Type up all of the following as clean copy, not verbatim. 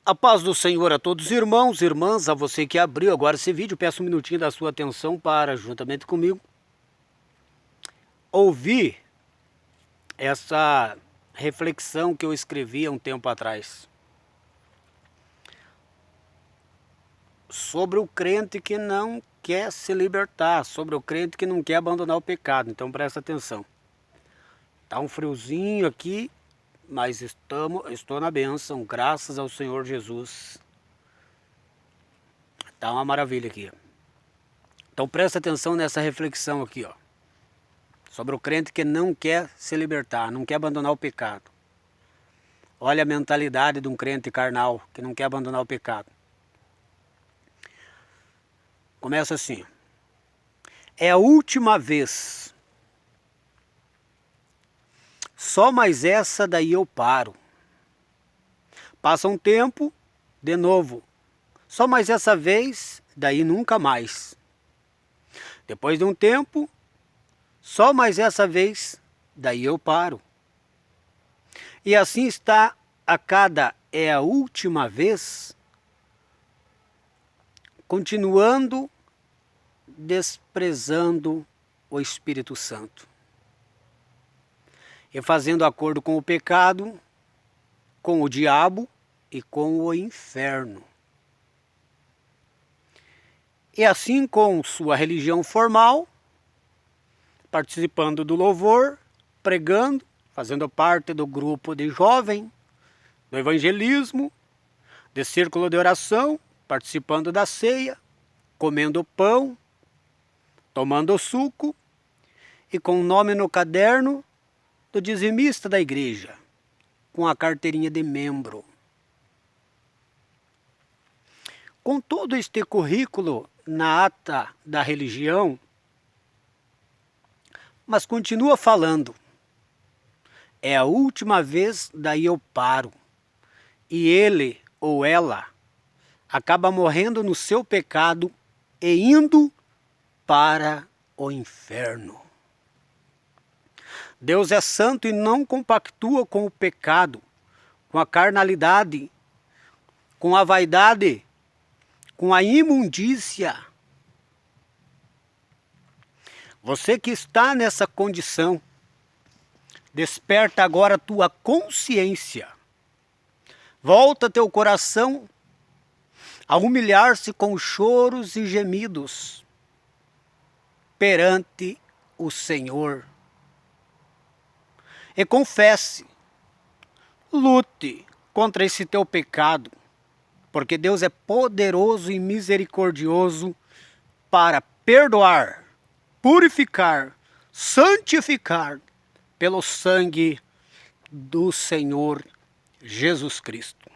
A paz do Senhor a todos os irmãos, irmãs, a você que abriu agora esse vídeo, peço um minutinho da sua atenção para, juntamente comigo, ouvir essa reflexão que eu escrevi há um tempo atrás. Sobre o crente que não quer se libertar, sobre o crente que não quer abandonar o pecado. Então presta atenção. Tá um friozinho aqui, mas estou na bênção, graças ao Senhor Jesus. Tá uma maravilha aqui. Então presta atenção nessa reflexão aqui, ó. Sobre o crente que não quer se libertar, não quer abandonar o pecado. Olha a mentalidade de um crente carnal que não quer abandonar o pecado. Começa assim. É a última vez. Só mais essa daí eu paro. Passa um tempo, de novo. Só mais essa vez, daí nunca mais. Depois de um tempo, só mais essa vez, daí eu paro. E assim está a cada é a última vez, continuando desprezando o Espírito Santo. E fazendo acordo com o pecado, com o diabo e com o inferno. E assim com sua religião formal, participando do louvor, pregando, fazendo parte do grupo de jovem, do evangelismo, de círculo de oração, participando da ceia, comendo pão, tomando suco e com o nome no caderno do dizimista da igreja, com a carteirinha de membro. Com todo este currículo na ata da religião, mas continua falando. É a última vez, daí eu paro. E ele ou ela acaba morrendo no seu pecado e indo para o inferno. Deus é santo e não compactua com o pecado, com a carnalidade, com a vaidade, com a imundícia. Você que está nessa condição, desperta agora a tua consciência. Volta teu coração a humilhar-se com choros e gemidos perante o Senhor. E confesse, lute contra esse teu pecado, porque Deus é poderoso e misericordioso para perdoar, purificar, santificar pelo sangue do Senhor Jesus Cristo.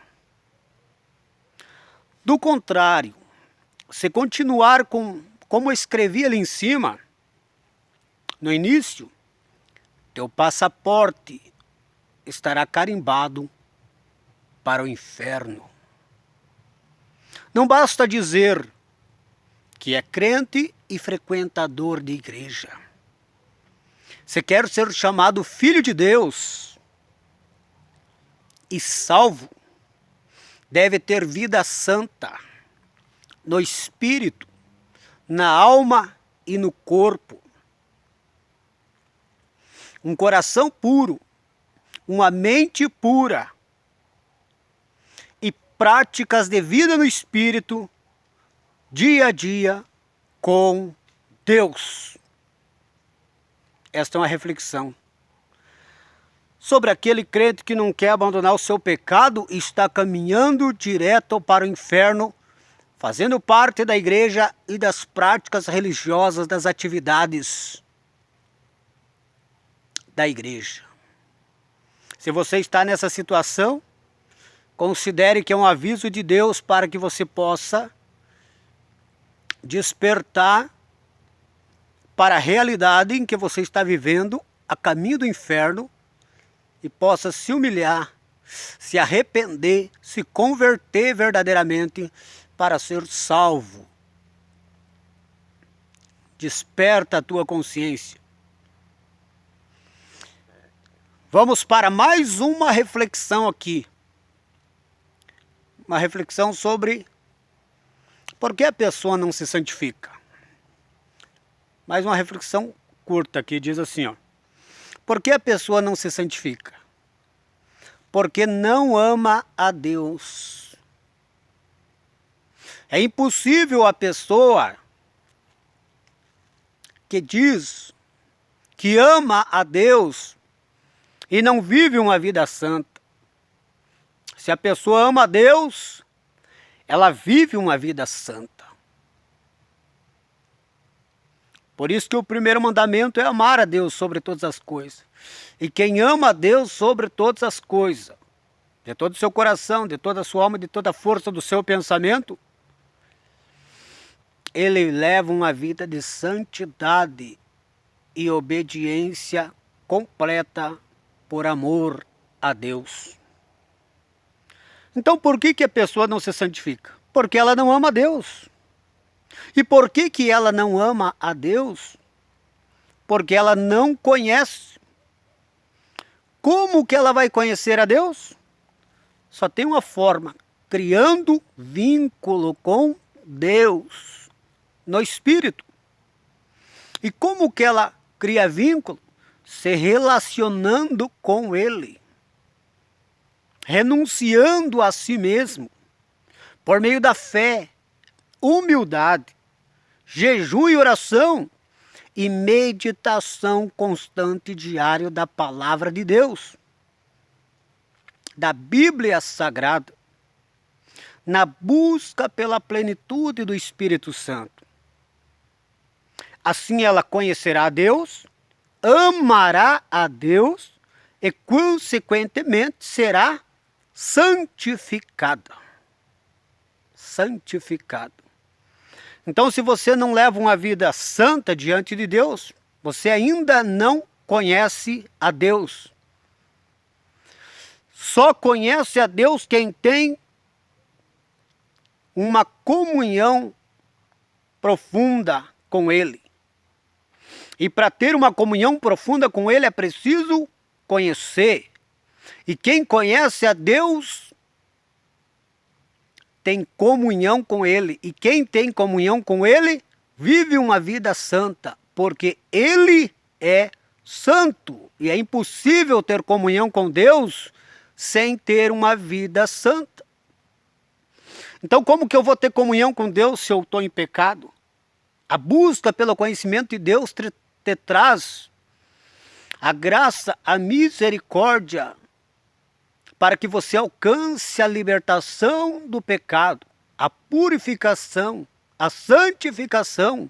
Do contrário, se continuar como eu escrevi ali em cima, no início, teu passaporte estará carimbado para o inferno. Não basta dizer que é crente e frequentador de igreja. Se quer ser chamado filho de Deus e salvo, deve ter vida santa no espírito, na alma e no corpo. Um coração puro, uma mente pura e práticas de vida no espírito, dia a dia com Deus. Esta é uma reflexão sobre aquele crente que não quer abandonar o seu pecado e está caminhando direto para o inferno, fazendo parte da igreja e das práticas religiosas, das atividades da igreja. Se você está nessa situação, considere que é um aviso de Deus para que você possa despertar para a realidade em que você está vivendo, a caminho do inferno, e possa se humilhar, se arrepender, se converter verdadeiramente para ser salvo. Desperta a tua consciência. Vamos para mais uma reflexão aqui. uma reflexão sobre por que a pessoa não se santifica. Mais uma reflexão curta aqui, diz assim, ó. Por que a pessoa não se santifica? Porque não ama a Deus. É impossível a pessoa que diz que ama a Deus e não vive uma vida santa. Se a pessoa ama a Deus, ela vive uma vida santa. Por isso que o primeiro mandamento é amar a Deus sobre todas as coisas. E quem ama a Deus sobre todas as coisas, de todo o seu coração, de toda a sua alma, de toda a força do seu pensamento, ele leva uma vida de santidade e obediência completa por amor a Deus. Então por que a pessoa não se santifica? Porque ela não ama a Deus. E por que ela não ama a Deus? Porque ela não conhece. Como que ela vai conhecer a Deus? Só tem uma forma, criando vínculo com Deus, no Espírito. E como que ela cria vínculo? Se relacionando com Ele. Renunciando a si mesmo, por meio da fé, humildade, jejum e oração, e meditação constante e diária da palavra de Deus, da Bíblia Sagrada, na busca pela plenitude do Espírito Santo. Assim ela conhecerá a Deus, amará a Deus e, consequentemente, será santificada. Santificada. Então, se você não leva uma vida santa diante de Deus, você ainda não conhece a Deus. Só conhece a Deus quem tem uma comunhão profunda com Ele. E para ter uma comunhão profunda com Ele é preciso conhecer. E quem conhece a Deus tem comunhão com Ele. E quem tem comunhão com Ele vive uma vida santa, porque Ele é santo. E é impossível ter comunhão com Deus sem ter uma vida santa. Então como que eu vou ter comunhão com Deus se eu estou em pecado? A busca pelo conhecimento de Deus te traz a graça, a misericórdia, para que você alcance a libertação do pecado, a purificação, a santificação.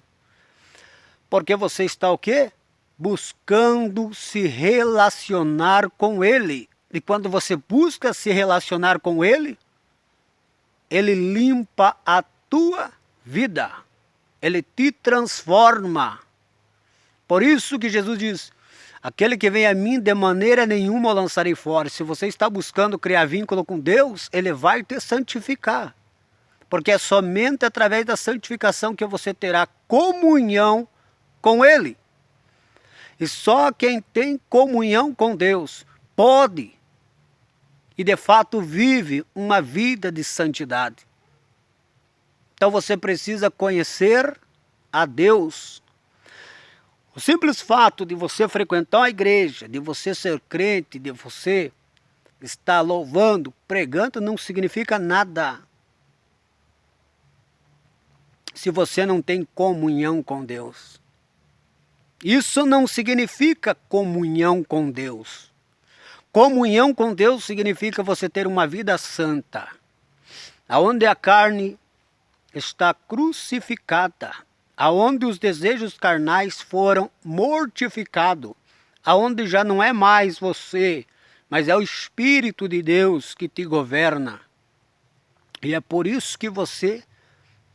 Porque você está o quê? Buscando se relacionar com Ele. E quando você busca se relacionar com Ele, Ele limpa a tua vida. Ele te transforma. Por isso que Jesus diz: aquele que vem a mim, de maneira nenhuma o lançarei fora. Se você está buscando criar vínculo com Deus, Ele vai te santificar. Porque é somente através da santificação que você terá comunhão com Ele. E só quem tem comunhão com Deus pode e de fato vive uma vida de santidade. Então você precisa conhecer a Deus. O simples fato de você frequentar a igreja, de você ser crente, de você estar louvando, pregando, não significa nada se você não tem comunhão com Deus. Isso não significa comunhão com Deus. Comunhão com Deus significa você ter uma vida santa, aonde a carne está crucificada, aonde os desejos carnais foram mortificados, aonde já não é mais você, mas é o Espírito de Deus que te governa. E é por isso que você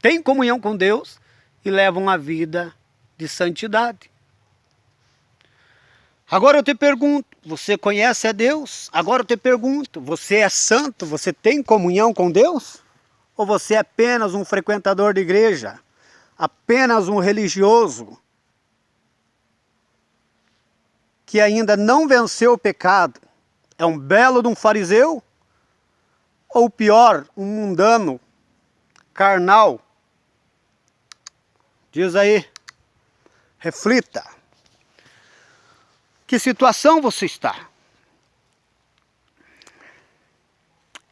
tem comunhão com Deus e leva uma vida de santidade. Agora eu te pergunto, você conhece a Deus? Agora eu te pergunto, você é santo? Você tem comunhão com Deus? Ou você é apenas um frequentador de igreja? Apenas um religioso que ainda não venceu o pecado? É um belo de um fariseu, Ou pior, um mundano, carnal. Diz aí, reflita. Que situação você está?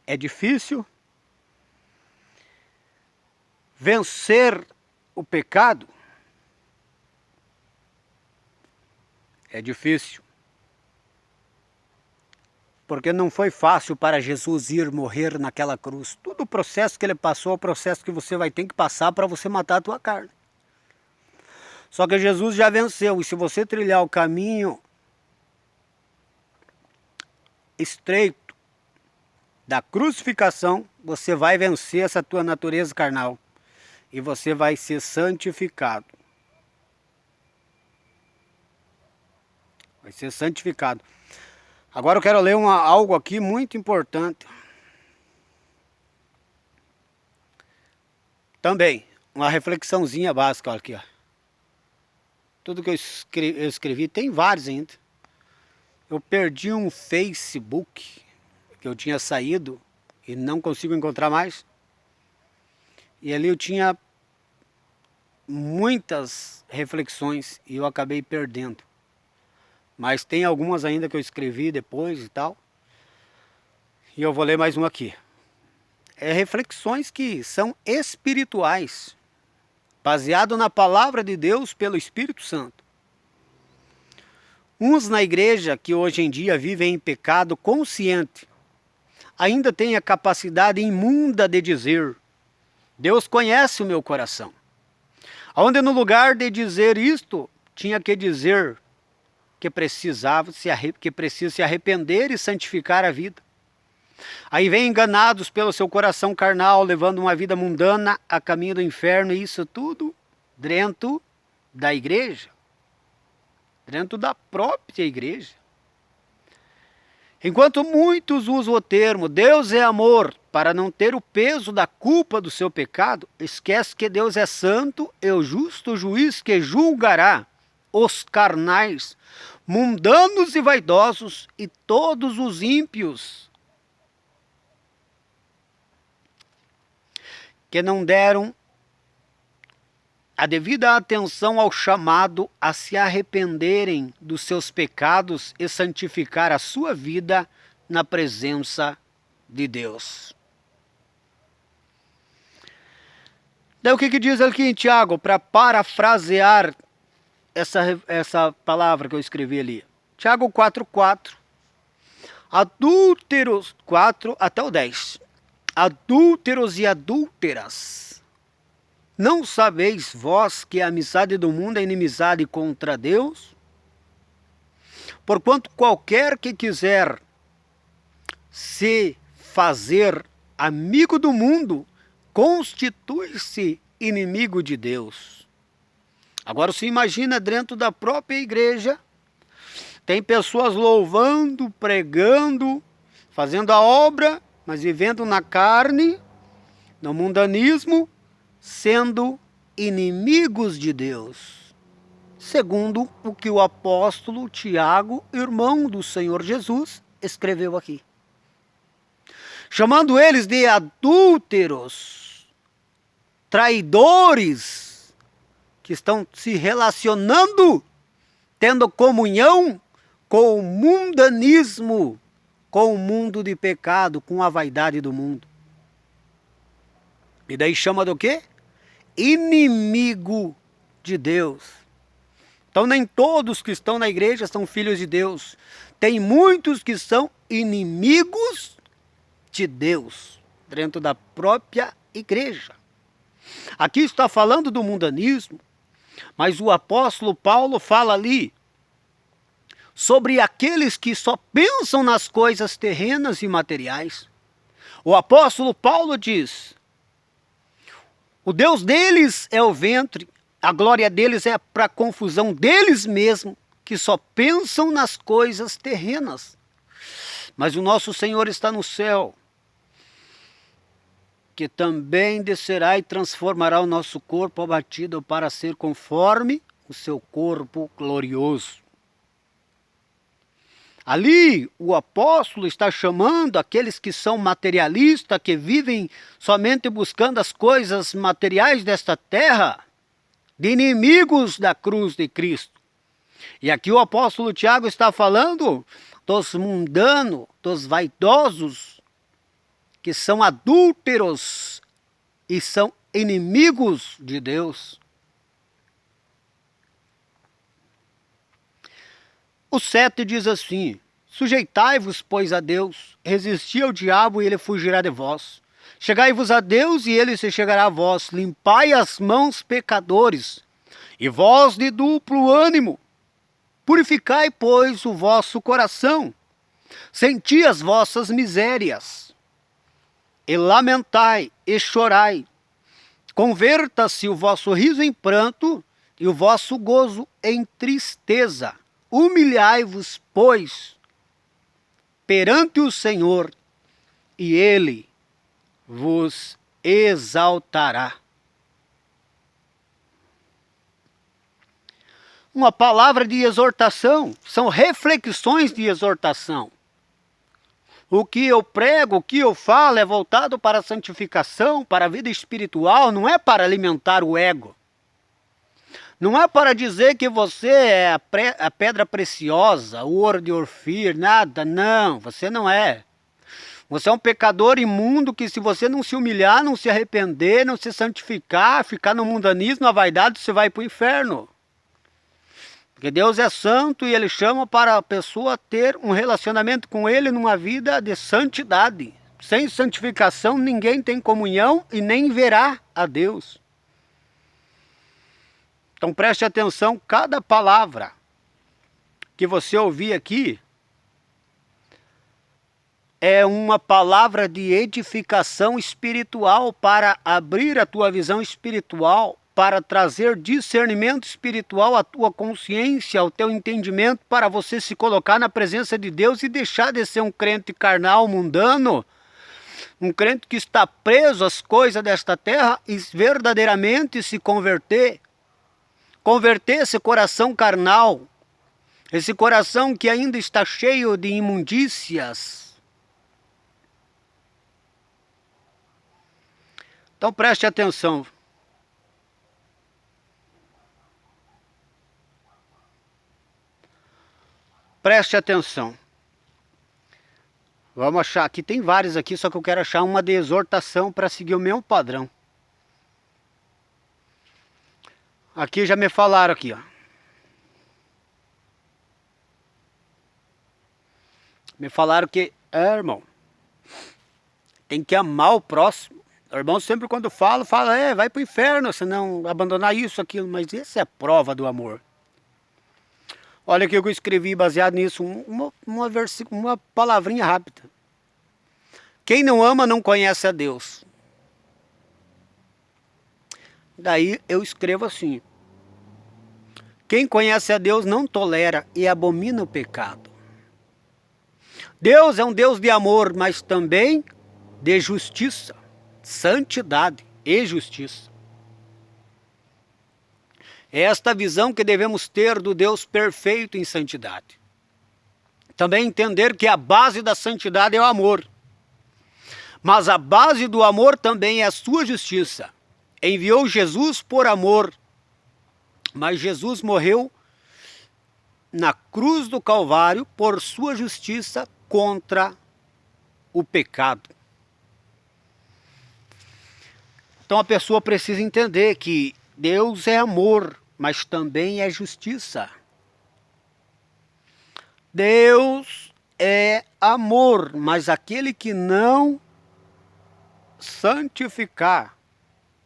É difícil vencer o pecado? É difícil. Porque não foi fácil para Jesus ir morrer naquela cruz. Todo o processo que ele passou é o processo que você vai ter que passar para você matar a tua carne. Só que Jesus já venceu. E se você trilhar o caminho estreito da crucificação, você vai vencer essa tua natureza carnal. E você vai ser santificado. Vai ser santificado. Agora eu quero ler algo aqui muito importante. Também, uma reflexãozinha básica, olha aqui, ó. Tudo que eu escrevi, tem vários ainda. Eu perdi um Facebook que eu tinha saído e não consigo encontrar mais. E ali eu tinha muitas reflexões e eu acabei perdendo. Mas tem algumas ainda que eu escrevi depois e tal. E eu vou ler mais uma aqui. É reflexões que são espirituais, baseado na palavra de Deus pelo Espírito Santo. Uns na igreja que hoje em dia vivem em pecado consciente, ainda têm a capacidade imunda de dizer: Deus conhece o meu coração. Onde no lugar de dizer isto, tinha que dizer que precisa se arrepender e santificar a vida. Aí vem enganados pelo seu coração carnal, levando uma vida mundana a caminho do inferno, e isso tudo dentro da igreja, dentro da própria igreja. Enquanto muitos usam o termo Deus é amor para não ter o peso da culpa do seu pecado, esquece que Deus é santo e o justo juiz que julgará os carnais, mundanos e vaidosos e todos os ímpios que não deram a devida atenção ao chamado a se arrependerem dos seus pecados e santificar a sua vida na presença de Deus. Daí o que diz aqui em Tiago, para parafrasear essa palavra que eu escrevi ali? Tiago 4:4. Adúlteros, 4 até o 10. Adúlteros e adúlteras, não sabeis vós que a amizade do mundo é inimizade contra Deus? Porquanto qualquer que quiser se fazer amigo do mundo, constitui-se inimigo de Deus. Agora se imagina dentro da própria igreja, tem pessoas louvando, pregando, fazendo a obra, mas vivendo na carne, no mundanismo, sendo inimigos de Deus. Segundo o que o apóstolo Tiago, irmão do Senhor Jesus, escreveu aqui. Chamando eles de adúlteros, traidores, que estão se relacionando, tendo comunhão com o mundanismo, com o mundo de pecado, com a vaidade do mundo. E daí chama do quê? Inimigo de Deus. Então nem todos que estão na igreja são filhos de Deus. Tem muitos que são inimigos de Deus, dentro da própria igreja. Aqui está falando do mundanismo, mas o apóstolo Paulo fala ali sobre aqueles que só pensam nas coisas terrenas e materiais. O apóstolo Paulo diz: o Deus deles é o ventre, a glória deles é para a confusão deles mesmos, que só pensam nas coisas terrenas. Mas o nosso Senhor está no céu, que também descerá e transformará o nosso corpo abatido para ser conforme o seu corpo glorioso. Ali o apóstolo está chamando aqueles que são materialistas, que vivem somente buscando as coisas materiais desta terra, de inimigos da cruz de Cristo. E aqui o apóstolo Tiago está falando dos mundanos, dos vaidosos, que são adúlteros e são inimigos de Deus. O 7 diz assim: sujeitai-vos, pois, a Deus, resisti ao diabo e ele fugirá de vós. Chegai-vos a Deus e ele se chegará a vós. Limpai as mãos, pecadores, e vós de duplo ânimo. Purificai, pois, o vosso coração. Senti as vossas misérias. E lamentai e chorai. Converta-se o vosso riso em pranto e o vosso gozo em tristeza. Humilhai-vos, pois, perante o Senhor, e Ele vos exaltará. Uma palavra de exortação, são reflexões de exortação. O que eu prego, o que eu falo é voltado para a santificação, para a vida espiritual, não é para alimentar o ego. Não é para dizer que você é a pedra preciosa, o ouro de Ofir, nada, não, você não é. Você é um pecador imundo que, se você não se humilhar, não se arrepender, não se santificar, ficar no mundanismo, na vaidade, você vai para o inferno. Porque Deus é santo e Ele chama para a pessoa ter um relacionamento com Ele numa vida de santidade. Sem santificação ninguém tem comunhão e nem verá a Deus. Então preste atenção, cada palavra que você ouvir aqui é uma palavra de edificação espiritual para abrir a tua visão espiritual, para trazer discernimento espiritual à tua consciência, ao teu entendimento, para você se colocar na presença de Deus e deixar de ser um crente carnal, mundano, um crente que está preso às coisas desta terra e verdadeiramente se converter. Converter esse coração carnal, esse coração que ainda está cheio de imundícias. Então preste atenção. Preste atenção. Vamos achar, aqui tem vários aqui, só que eu quero achar uma de exortação para seguir o mesmo padrão. Aqui já me falaram aqui, ó. Me falaram que, irmão, tem que amar o próximo. O irmão sempre quando fala, vai pro inferno, se não abandonar isso, aquilo. Mas essa é a prova do amor. Olha aqui o que eu escrevi baseado nisso, uma palavrinha rápida. Quem não ama não conhece a Deus. Daí eu escrevo assim: quem conhece a Deus não tolera e abomina o pecado. Deus é um Deus de amor, mas também de justiça, santidade e justiça. É esta visão que devemos ter do Deus perfeito em santidade. Também entender que a base da santidade é o amor. Mas a base do amor também é a sua justiça. Enviou Jesus por amor, mas Jesus morreu na cruz do Calvário por sua justiça contra o pecado. Então a pessoa precisa entender que Deus é amor, mas também é justiça. Deus é amor, mas aquele que não santificar,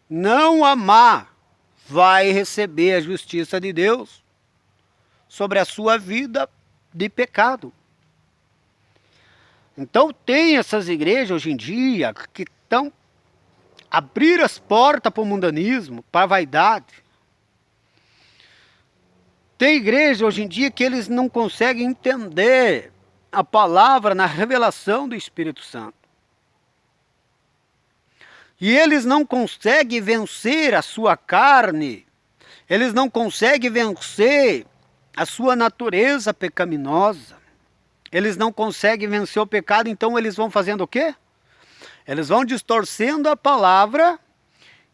não amar, vai receber a justiça de Deus sobre a sua vida de pecado. Então tem essas igrejas hoje em dia que estão abrir as portas para o mundanismo, para a vaidade. Tem igreja hoje em dia que eles não conseguem entender a palavra na revelação do Espírito Santo. E eles não conseguem vencer a sua carne, eles não conseguem vencer a sua natureza pecaminosa. eles não conseguem vencer o pecado, então eles vão fazendo o quê? Eles vão distorcendo a palavra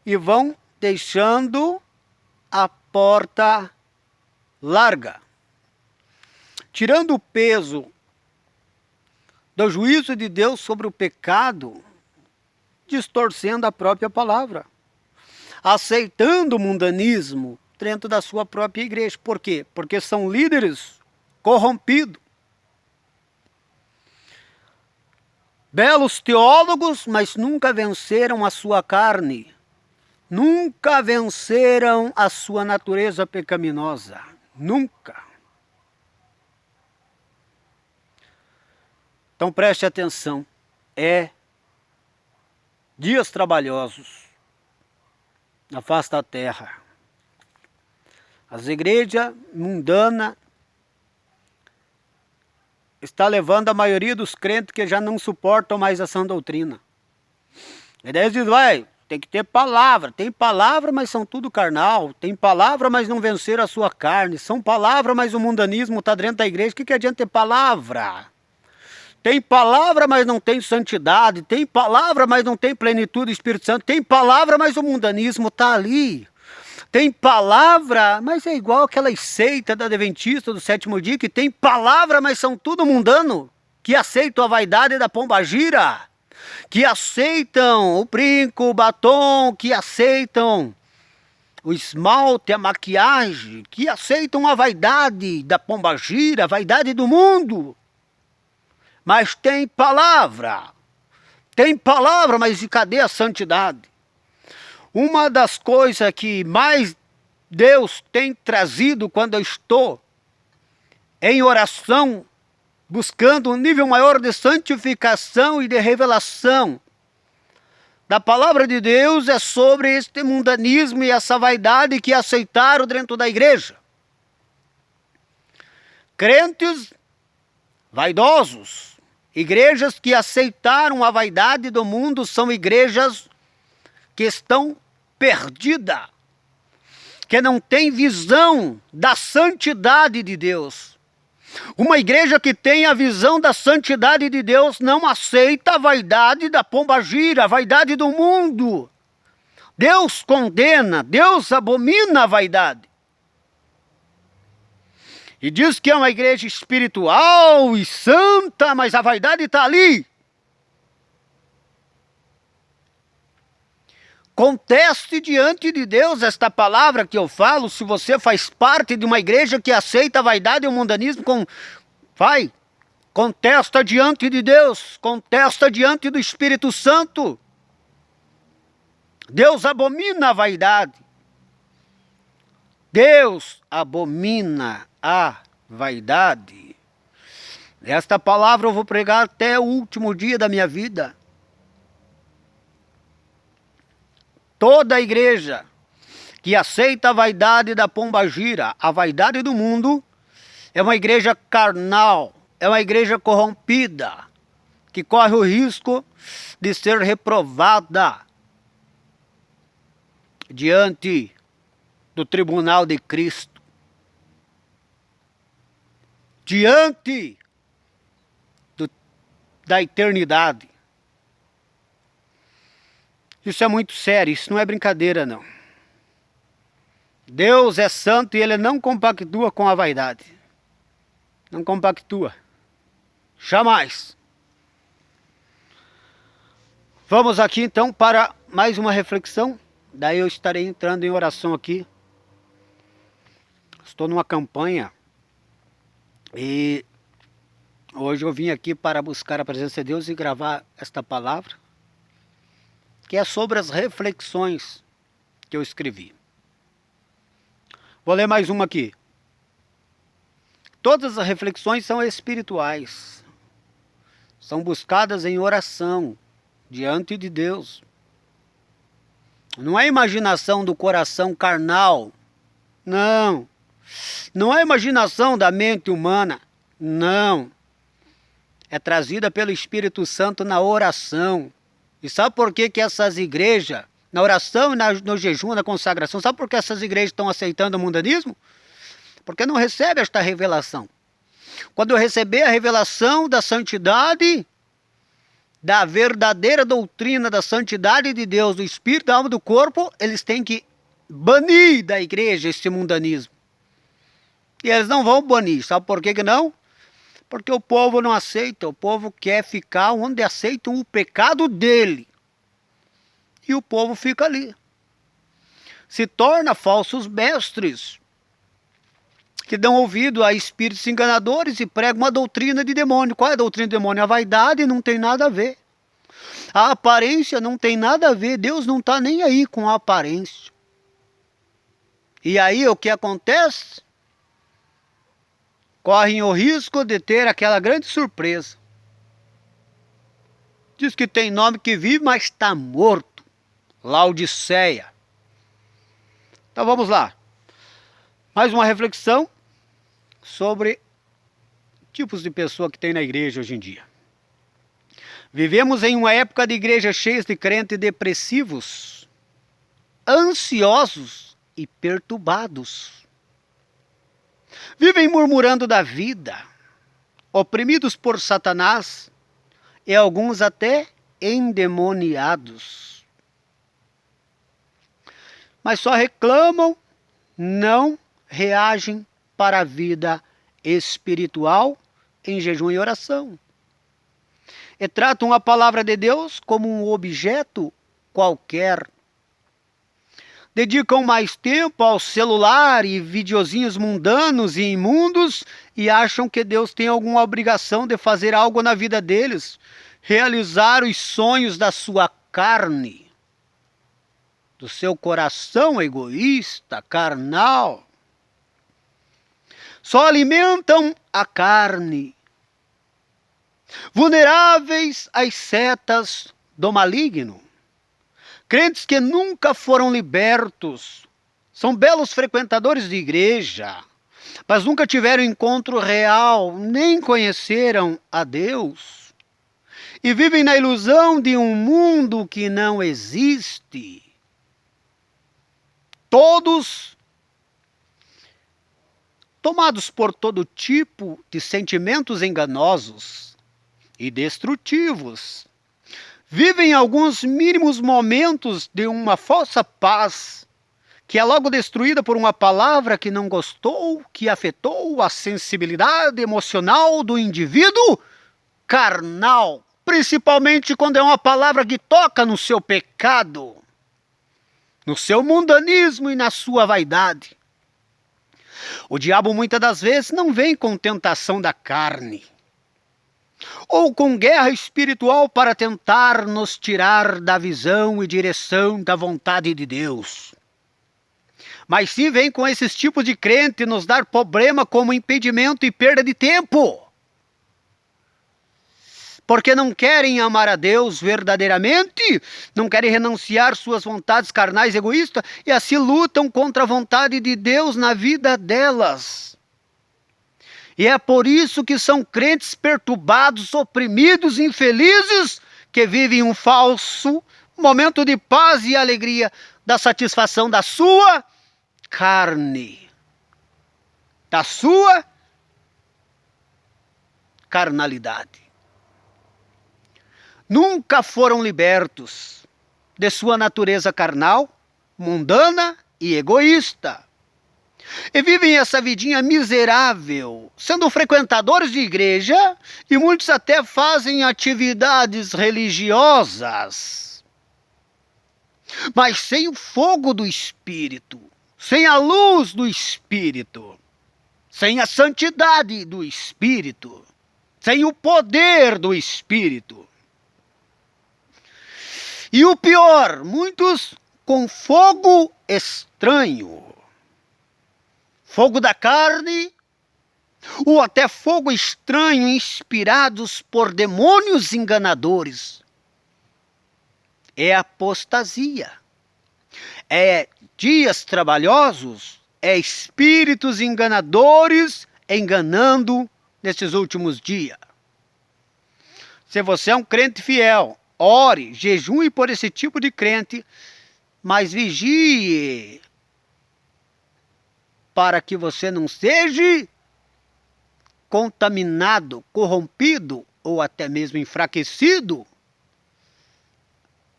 e vão deixando a porta larga, tirando o peso do juízo de Deus sobre o pecado, distorcendo a própria palavra, aceitando o mundanismo dentro da sua própria igreja. Por quê? Porque são líderes corrompidos. Belos teólogos, mas nunca venceram a sua carne. Nunca venceram a sua natureza pecaminosa. Nunca. Então preste atenção. É dias trabalhosos na face da terra. As igrejas mundanas está levando a maioria dos crentes que já não suportam mais essa doutrina. E daí eles dizem, tem que ter palavra. Tem palavra, mas são tudo carnal. Tem palavra, mas não venceram a sua carne. São palavra, mas o mundanismo está dentro da igreja. O que adianta ter palavra? Tem palavra, mas não tem santidade. Tem palavra, mas não tem plenitude do Espírito Santo. Tem palavra, mas o mundanismo está ali. Tem palavra, mas é igual aquelas seitas da Adventista do sétimo dia, que tem palavra, mas são tudo mundano, que aceitam a vaidade da pombagira, que aceitam o brinco, o batom, que aceitam o esmalte, a maquiagem, que aceitam a vaidade da pombagira, a vaidade do mundo. Mas tem palavra, mas e cadê a santidade? Uma das coisas que mais Deus tem trazido quando eu estou em oração, buscando um nível maior de santificação e de revelação da palavra de Deus, é sobre este mundanismo e essa vaidade que aceitaram dentro da igreja. Crentes vaidosos, igrejas que aceitaram a vaidade do mundo, são igrejas que estão perdidas, que não tem visão da santidade de Deus. Uma igreja que tem a visão da santidade de Deus não aceita a vaidade da pombagira, a vaidade do mundo. Deus condena, Deus abomina a vaidade. E diz que é uma igreja espiritual e santa, mas a vaidade está ali. Conteste diante de Deus esta palavra que eu falo, se você faz parte de uma igreja que aceita a vaidade e o mundanismo, contesta diante de Deus, contesta diante do Espírito Santo. Deus abomina a vaidade. Deus abomina a vaidade. Esta palavra eu vou pregar até o último dia da minha vida. Toda a igreja que aceita a vaidade da pombagira, a vaidade do mundo, é uma igreja carnal, é uma igreja corrompida, que corre o risco de ser reprovada diante do tribunal de Cristo, diante da eternidade. Isso é muito sério, isso não é brincadeira não. Deus é santo e Ele não compactua com a vaidade. Não compactua. Jamais. Vamos aqui então para mais uma reflexão. Daí eu estarei entrando em oração aqui. Estou numa campanha. E hoje eu vim aqui para buscar a presença de Deus e gravar esta palavra, que é sobre as reflexões que eu escrevi. Vou ler mais uma aqui. Todas as reflexões são espirituais. São buscadas em oração, diante de Deus. Não é imaginação do coração carnal. Não. Não é imaginação da mente humana. Não. É trazida pelo Espírito Santo na oração. E sabe por que essas igrejas, na oração e no jejum, na consagração, sabe por que essas igrejas estão aceitando o mundanismo? Porque não recebem esta revelação. Quando eu receber a revelação da santidade, da verdadeira doutrina da santidade de Deus, do espírito, da alma, do corpo, eles têm que banir da igreja esse mundanismo. E eles não vão banir, sabe por que não? Porque o povo não aceita, o povo quer ficar onde aceitam o pecado dele. E o povo fica ali. Se torna falsos mestres, que dão ouvido a espíritos enganadores e pregam uma doutrina de demônio. Qual é a doutrina de demônio? A vaidade não tem nada a ver. A aparência não tem nada a ver. Deus não está nem aí com a aparência. E aí o que acontece? Correm o risco de ter aquela grande surpresa. Diz que tem nome que vive, mas está morto. Laodiceia. Então vamos lá. Mais uma reflexão sobre tipos de pessoa que tem na igreja hoje em dia. Vivemos em uma época de igreja cheia de crentes depressivos, ansiosos e perturbados. Vivem murmurando da vida, oprimidos por Satanás e alguns até endemoniados. Mas só reclamam, não reagem para a vida espiritual em jejum e oração. E tratam a palavra de Deus como um objeto qualquer. Dedicam mais tempo ao celular e videozinhos mundanos e imundos e acham que Deus tem alguma obrigação de fazer algo na vida deles, realizar os sonhos da sua carne, do seu coração egoísta, carnal. Só alimentam a carne, vulneráveis às setas do maligno. Crentes que nunca foram libertos, são belos frequentadores de igreja, mas nunca tiveram encontro real, nem conheceram a Deus. E vivem na ilusão de um mundo que não existe. Todos tomados por todo tipo de sentimentos enganosos e destrutivos, vivem alguns mínimos momentos de uma falsa paz, que é logo destruída por uma palavra que não gostou, que afetou a sensibilidade emocional do indivíduo carnal, principalmente quando é uma palavra que toca no seu pecado, no seu mundanismo e na sua vaidade. O diabo muitas das vezes não vem com tentação da carne, ou com guerra espiritual para tentar nos tirar da visão e direção da vontade de Deus. Mas sim vem com esses tipos de crente nos dar problema como impedimento e perda de tempo. Porque não querem amar a Deus verdadeiramente, não querem renunciar suas vontades carnais egoístas e assim lutam contra a vontade de Deus na vida delas. E é por isso que são crentes perturbados, oprimidos, infelizes, que vivem um falso momento de paz e alegria, da satisfação da sua carne, da sua carnalidade. Nunca foram libertos de sua natureza carnal, mundana e egoísta. E vivem essa vidinha miserável, sendo frequentadores de igreja, e muitos até fazem atividades religiosas, mas sem o fogo do Espírito, sem a luz do Espírito, sem a santidade do Espírito, sem o poder do Espírito. E o pior, muitos com fogo estranho, fogo da carne, ou até fogo estranho, inspirados por demônios enganadores. É apostasia, é dias trabalhosos, é espíritos enganadores enganando nesses últimos dias. Se você é um crente fiel, ore, jejue por esse tipo de crente, mas vigie para que você não seja contaminado, corrompido ou até mesmo enfraquecido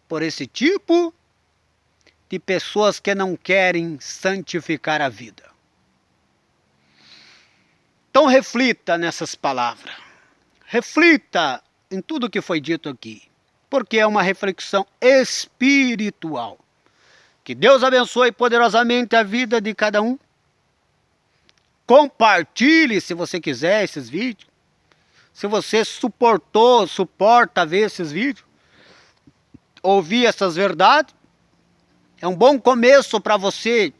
por esse tipo de pessoas que não querem santificar a vida. Então reflita nessas palavras. Reflita em tudo que foi dito aqui, porque é uma reflexão espiritual. Que Deus abençoe poderosamente a vida de cada um. Compartilhe, se você quiser, esses vídeos. Se você suporta ver esses vídeos, ouvir essas verdades, é um bom começo para você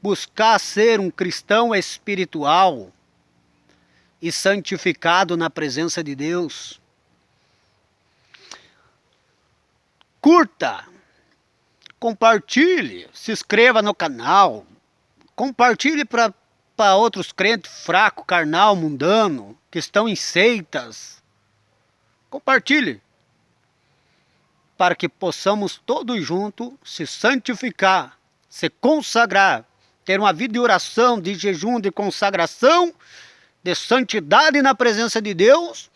buscar ser um cristão espiritual e santificado na presença de Deus. Curta, compartilhe, se inscreva no canal, compartilhe para outros crentes fracos, carnal, mundano, que estão em seitas. Compartilhe, para que possamos todos juntos se santificar, se consagrar, ter uma vida de oração, de jejum, de consagração, de santidade na presença de Deus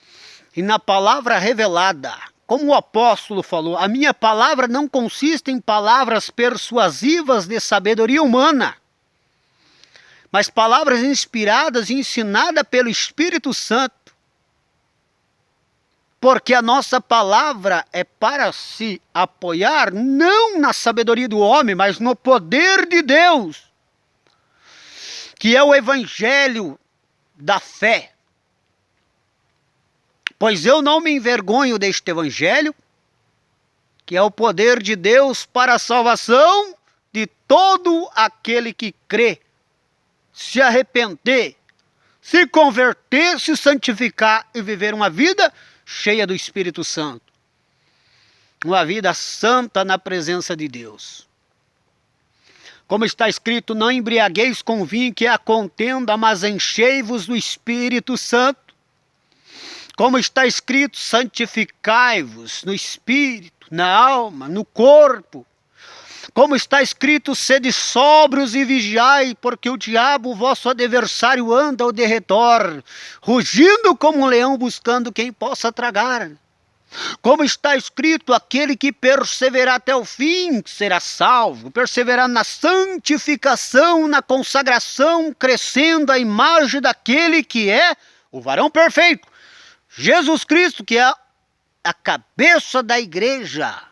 e na palavra revelada. Como o apóstolo falou, a minha palavra não consiste em palavras persuasivas de sabedoria humana, mas palavras inspiradas e ensinadas pelo Espírito Santo. Porque a nossa palavra é para se apoiar não na sabedoria do homem, mas no poder de Deus, que é o evangelho da fé. Pois eu não me envergonho deste evangelho, que é o poder de Deus para a salvação de todo aquele que crê, se arrepender, se converter, se santificar e viver uma vida cheia do Espírito Santo. Uma vida santa na presença de Deus. Como está escrito, não embriagueis com vinho que é a contenda, mas enchei-vos do Espírito Santo. Como está escrito, santificai-vos no Espírito, na alma, no corpo. Como está escrito, sede sóbrios e vigiai, porque o diabo, vosso adversário, anda ao derredor, rugindo como um leão, buscando quem possa tragar. Como está escrito, aquele que perseverar até o fim será salvo. Perseverar na santificação, na consagração, crescendo à imagem daquele que é o varão perfeito, Jesus Cristo, que é a cabeça da igreja.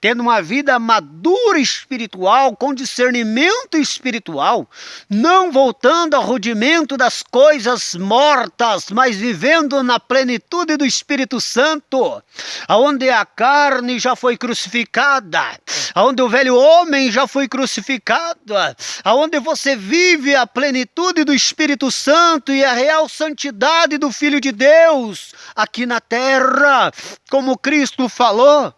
Tendo uma vida madura espiritual, com discernimento espiritual, não voltando ao rudimento das coisas mortas, mas vivendo na plenitude do Espírito Santo, aonde a carne já foi crucificada, aonde o velho homem já foi crucificado, aonde você vive a plenitude do Espírito Santo e a real santidade do Filho de Deus aqui na terra, como Cristo falou.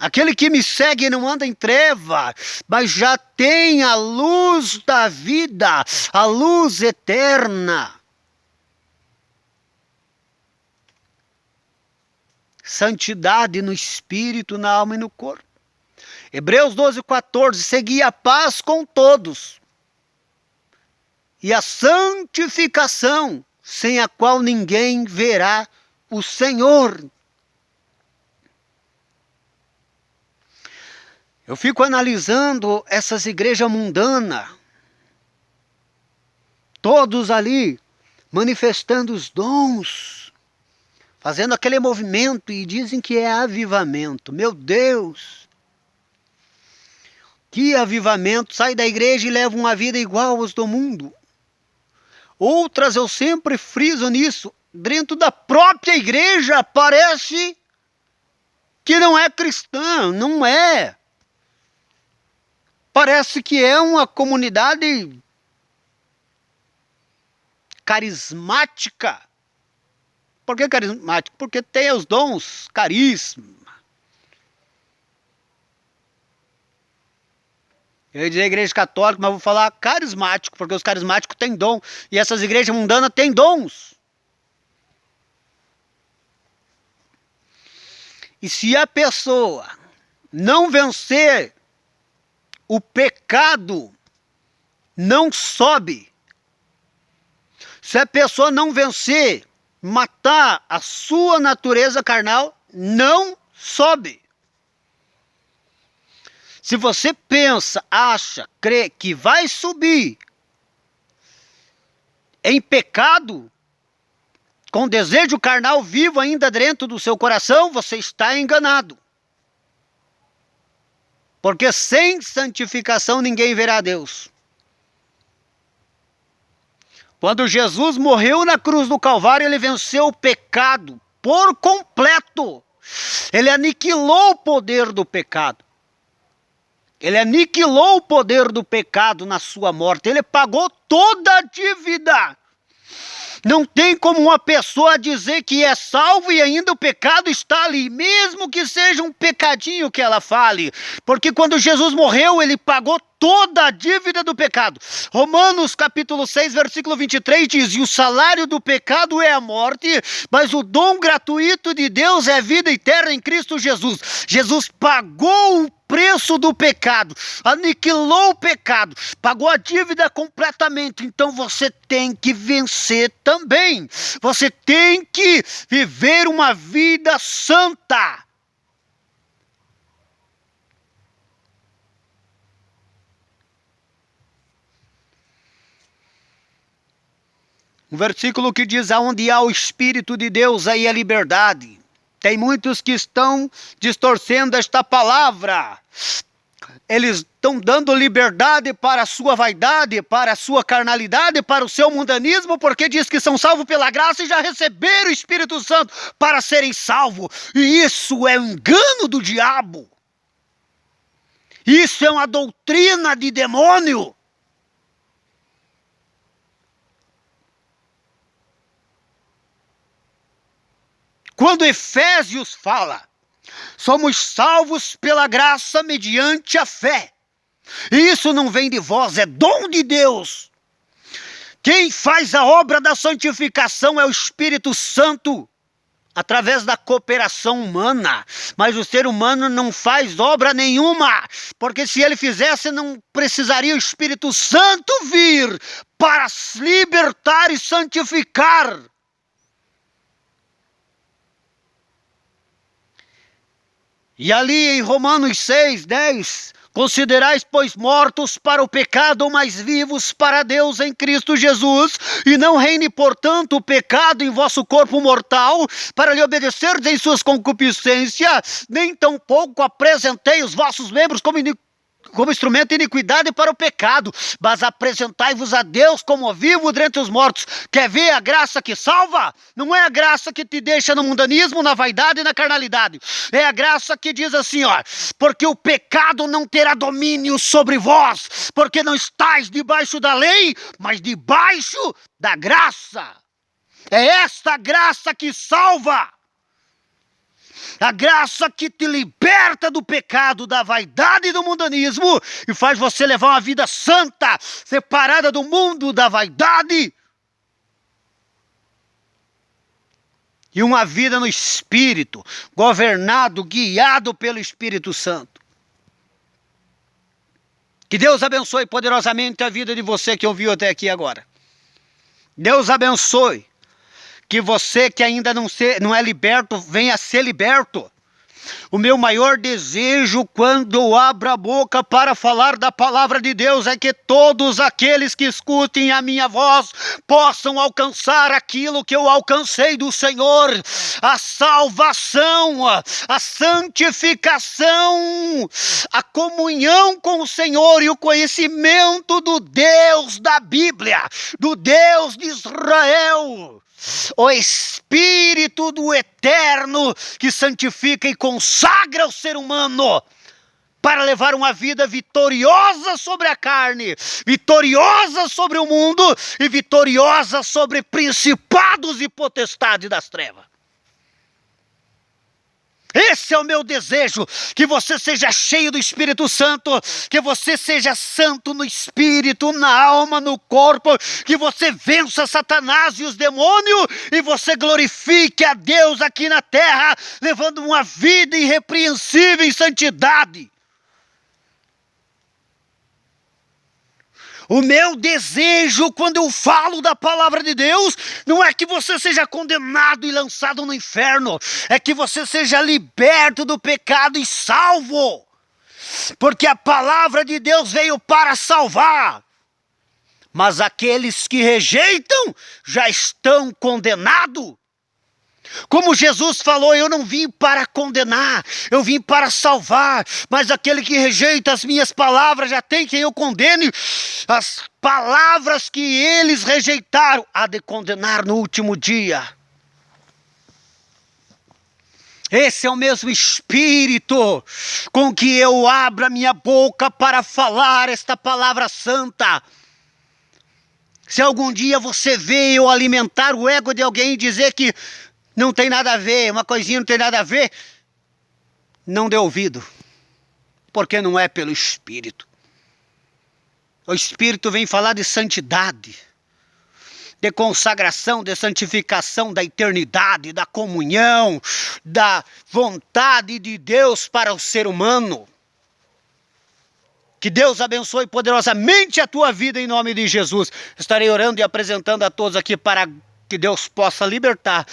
Aquele que me segue não anda em treva, mas já tem a luz da vida, a luz eterna. Santidade no espírito, na alma e no corpo. Hebreus 12:14, segui a paz com todos e a santificação, sem a qual ninguém verá o Senhor. Eu fico analisando essas igrejas mundanas, todos ali manifestando os dons, fazendo aquele movimento e dizem que é avivamento. Meu Deus! Que avivamento! Sai da igreja e leva uma vida igual aos do mundo. Outras, eu sempre friso nisso, dentro da própria igreja parece que não é cristã, não é. Parece que é uma comunidade carismática. Por que carismática? Porque tem os dons, carisma. Eu ia dizer igreja católica, mas vou falar carismático, porque os carismáticos têm dom. E essas igrejas mundanas têm dons. E se a pessoa não vencer o pecado, não sobe Se a pessoa não vencer, matar a sua natureza carnal, não sobe. Se você pensa, acha, crê que vai subir em pecado, com desejo carnal vivo ainda dentro do seu coração, você está enganado. Porque sem santificação ninguém verá Deus. Quando Jesus morreu na cruz do Calvário, ele venceu o pecado por completo. Ele aniquilou o poder do pecado. Ele aniquilou o poder do pecado na sua morte. Ele pagou toda a dívida. Não tem como uma pessoa dizer que é salvo e ainda o pecado está ali, mesmo que seja um pecadinho que ela fale. Porque quando Jesus morreu, ele pagou toda a dívida do pecado. Romanos capítulo 6, versículo 23 diz: e o salário do pecado é a morte, mas o dom gratuito de Deus é vida eterna em Cristo Jesus. Jesus pagou o preço do pecado, aniquilou o pecado, pagou a dívida completamente. Então você tem que vencer também. Você tem que viver uma vida santa. Um versículo que diz: aonde há o Espírito de Deus, aí a liberdade. Tem muitos que estão distorcendo esta palavra. Eles estão dando liberdade para a sua vaidade, para a sua carnalidade, para o seu mundanismo, porque diz que são salvos pela graça e já receberam o Espírito Santo para serem salvos. E isso é um engano do diabo. Isso é uma doutrina de demônio. Quando Efésios fala, somos salvos pela graça mediante a fé. E isso não vem de vós, é dom de Deus. Quem faz a obra da santificação é o Espírito Santo, através da cooperação humana. Mas o ser humano não faz obra nenhuma, porque se ele fizesse, não precisaria o Espírito Santo vir para libertar e santificar. E ali em Romanos 6, 10, considerais, pois, mortos para o pecado, mas vivos para Deus em Cristo Jesus, e não reine, portanto, o pecado em vosso corpo mortal, para lhe obedecerdes em suas concupiscências, nem tampouco apresentei os vossos membros como instrumento de iniquidade para o pecado, mas apresentai-vos a Deus como vivo dentre os mortos. Quer ver a graça que salva? Não é a graça que te deixa no mundanismo, na vaidade e na carnalidade. É a graça que diz assim, ó: porque o pecado não terá domínio sobre vós, porque não estáis debaixo da lei, mas debaixo da graça. É esta graça que salva. A graça que te liberta do pecado, da vaidade e do mundanismo e faz você levar uma vida santa, separada do mundo, da vaidade. E uma vida no Espírito, governado, guiado pelo Espírito Santo. Que Deus abençoe poderosamente a vida de você que ouviu até aqui agora. Deus abençoe. Que você que ainda não é liberto, venha a ser liberto. O meu maior desejo quando eu abro a boca para falar da palavra de Deus é que todos aqueles que escutem a minha voz possam alcançar aquilo que eu alcancei do Senhor. A salvação, a santificação, a comunhão com o Senhor e o conhecimento do Deus da Bíblia, do Deus de Israel. O Espírito do Eterno que santifica e consagra o ser humano para levar uma vida vitoriosa sobre a carne, vitoriosa sobre o mundo e vitoriosa sobre principados e potestades das trevas. Esse é o meu desejo, que você seja cheio do Espírito Santo, que você seja santo no espírito, na alma, no corpo, que você vença Satanás e os demônios e você glorifique a Deus aqui na terra, levando uma vida irrepreensível em santidade. O meu desejo quando eu falo da palavra de Deus não é que você seja condenado e lançado no inferno, é que você seja liberto do pecado e salvo. Porque a palavra de Deus veio para salvar. Mas aqueles que rejeitam já estão condenados. Como Jesus falou, eu não vim para condenar, eu vim para salvar. Mas aquele que rejeita as minhas palavras já tem quem eu condene. As palavras que eles rejeitaram há de condenar no último dia. Esse é o mesmo Espírito com que eu abro a minha boca para falar esta palavra santa. Se algum dia você veio alimentar o ego de alguém e dizer que não tem nada a ver, uma coisinha não tem nada a ver, não dê ouvido, porque não é pelo Espírito. O Espírito vem falar de santidade, de consagração, de santificação, da eternidade, da comunhão, da vontade de Deus para o ser humano. Que Deus abençoe poderosamente a tua vida em nome de Jesus. Estarei orando e apresentando a todos aqui para que Deus possa libertar,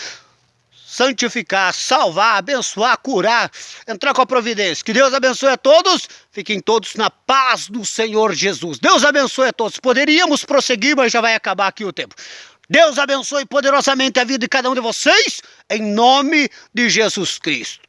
santificar, salvar, abençoar, curar, entrar com a providência. Que Deus abençoe a todos. Fiquem todos na paz do Senhor Jesus. Deus abençoe a todos. Poderíamos prosseguir, mas já vai acabar aqui o tempo. Deus abençoe poderosamente a vida de cada um de vocês, em nome de Jesus Cristo.